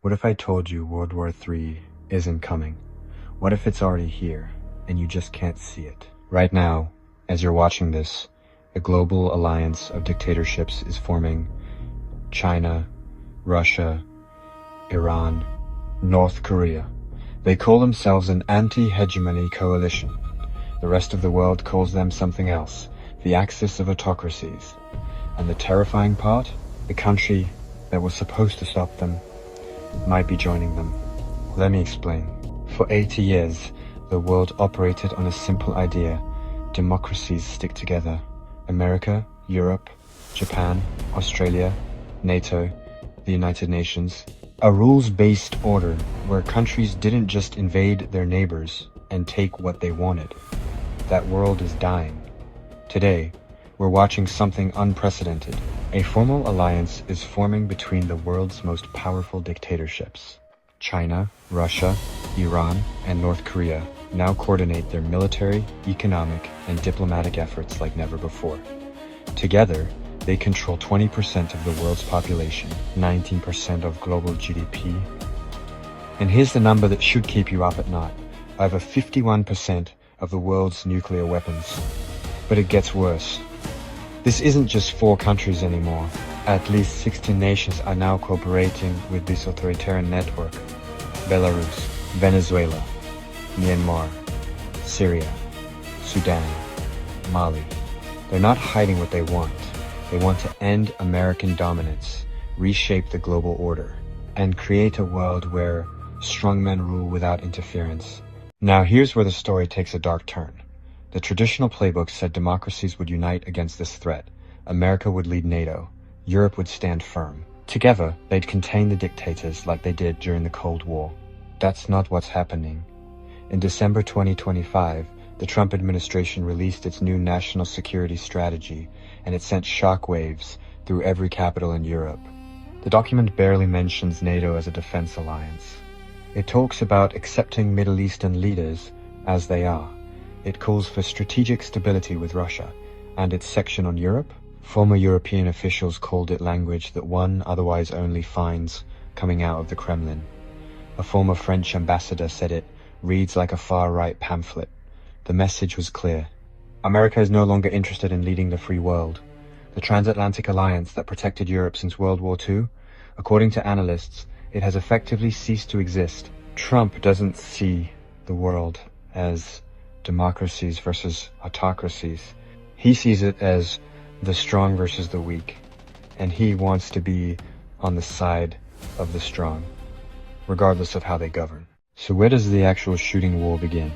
What if I told you World War III isn't coming? What if it's already here, and you just can't see it? Right now, as you're watching this, a global alliance of dictatorships is forming. China, Russia, Iran, North Korea. They call themselves an anti-hegemony coalition. The rest of the world calls them something else, the Axis of Autocracies. And the terrifying part? The country that was supposed to stop them might be joining them. Let me explain. For 80 years, the world operated on a simple idea. Democracies stick together. America, Europe, Japan, Australia, NATO, the United Nations. A rules-based order where countries didn't just invade their neighbors and take what they wanted. That world is dying. Today, we're watching something unprecedented. A formal alliance is forming between the world's most powerful dictatorships. China, Russia, Iran, and North Korea now coordinate their military, economic, and diplomatic efforts like never before. Together, they control 20% of the world's population, 19% of global GDP. And here's the number that should keep you up at night. Over 51% of the world's nuclear weapons. But it gets worse. This isn't just 4 countries anymore. At least 16 nations are now cooperating with this authoritarian network. Belarus, Venezuela, Myanmar, Syria, Sudan, Mali. They're not hiding what they want. They want to end American dominance, reshape the global order, and create a world where strongmen rule without interference. Now here's where the story takes a dark turn. The traditional playbook said democracies would unite against this threat. America would lead NATO. Europe would stand firm. Together, they'd contain the dictators like they did during the Cold War. That's not what's happening. In December 2025, the Trump administration released its new national security strategy, and it sent shockwaves through every capital in Europe. The document barely mentions NATO as a defense alliance. It talks about accepting Middle Eastern leaders as they are. It calls for strategic stability with Russia, and its section on Europe? Former European officials called it language that one otherwise only finds coming out of the Kremlin. A former French ambassador said it reads like a far-right pamphlet. The message was clear. America is no longer interested in leading the free world. The transatlantic alliance that protected Europe since World War II, according to analysts, it has effectively ceased to exist. Trump doesn't see the world as democracies versus autocracies. He sees it as the strong versus the weak, and he wants to be on the side of the strong, regardless of how they govern. So where does the actual shooting war begin?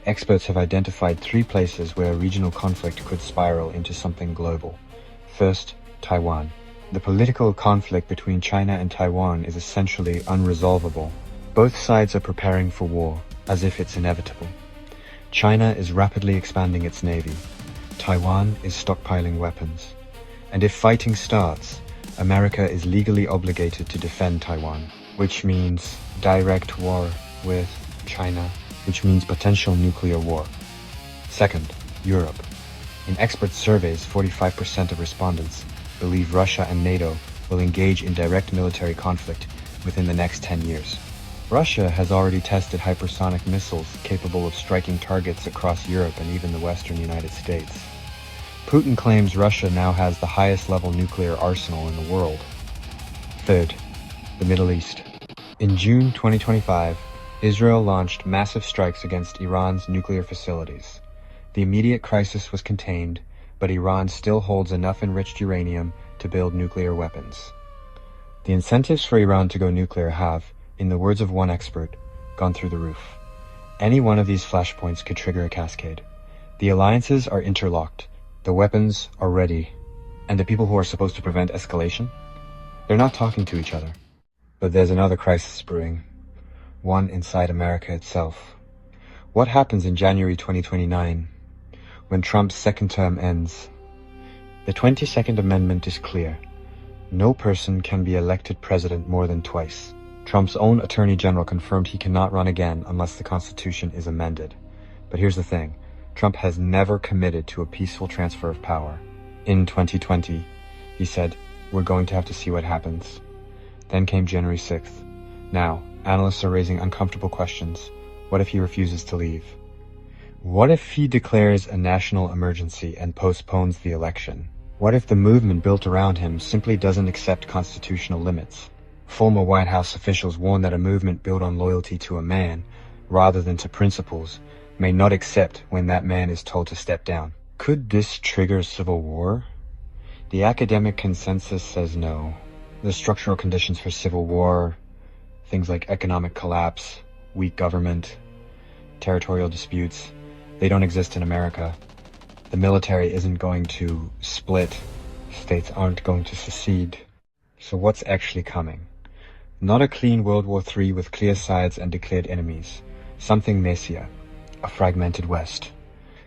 Experts have identified 3 places where a regional conflict could spiral into something global. First, Taiwan. The political conflict between China and Taiwan is essentially unresolvable. Both sides are preparing for war, as if it's inevitable. China is rapidly expanding its navy. Taiwan is stockpiling weapons. And if fighting starts, America is legally obligated to defend Taiwan, which means direct war with China, which means potential nuclear war. Second, Europe. In expert surveys, 45% of respondents believe Russia and NATO will engage in direct military conflict within the next 10 years. Russia has already tested hypersonic missiles capable of striking targets across Europe and even the western United States. Putin claims Russia now has the highest level nuclear arsenal in the world. Third, the Middle East. In June 2025, Israel launched massive strikes against Iran's nuclear facilities. The immediate crisis was contained, but Iran still holds enough enriched uranium to build nuclear weapons. The incentives for Iran to go nuclear have, in the words of one expert, gone through the roof. Any one of these flashpoints could trigger a cascade. The alliances are interlocked, the weapons are ready, and the people who are supposed to prevent escalation, they're not talking to each other. But there's another crisis brewing, one inside America itself. What happens in January 2029, when Trump's second term ends? The 22nd Amendment is clear. No person can be elected president more than twice. Trump's own Attorney General confirmed he cannot run again unless the Constitution is amended. But here's the thing. Trump has never committed to a peaceful transfer of power. In 2020, he said, "We're going to have to see what happens." Then came January 6th. Now, analysts are raising uncomfortable questions. What if he refuses to leave? What if he declares a national emergency and postpones the election? What if the movement built around him simply doesn't accept constitutional limits? Former White House officials warn that a movement built on loyalty to a man, rather than to principles, may not accept when that man is told to step down. Could this trigger civil war? The academic consensus says no. The structural conditions for civil war, things like economic collapse, weak government, territorial disputes, they don't exist in America. The military isn't going to split. States aren't going to secede. So what's actually coming? Not a clean World War III with clear sides and declared enemies. Something messier. A fragmented West,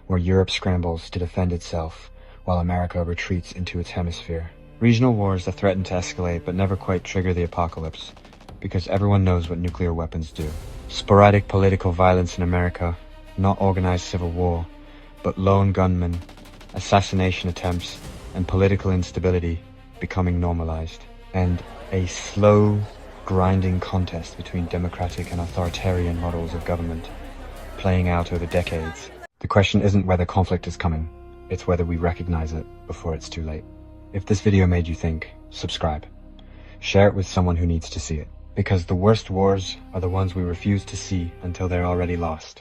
where Europe scrambles to defend itself while America retreats into its hemisphere. Regional wars that threaten to escalate but never quite trigger the apocalypse, because everyone knows what nuclear weapons do. Sporadic political violence in America, not organized civil war, but lone gunmen, assassination attempts, and political instability becoming normalized. And a slow, grinding contest between democratic and authoritarian models of government, playing out over decades. The question isn't whether conflict is coming, it's whether we recognize it before it's too late. If this video made you think, subscribe. Share it with someone who needs to see it, because the worst wars are the ones we refuse to see until they're already lost.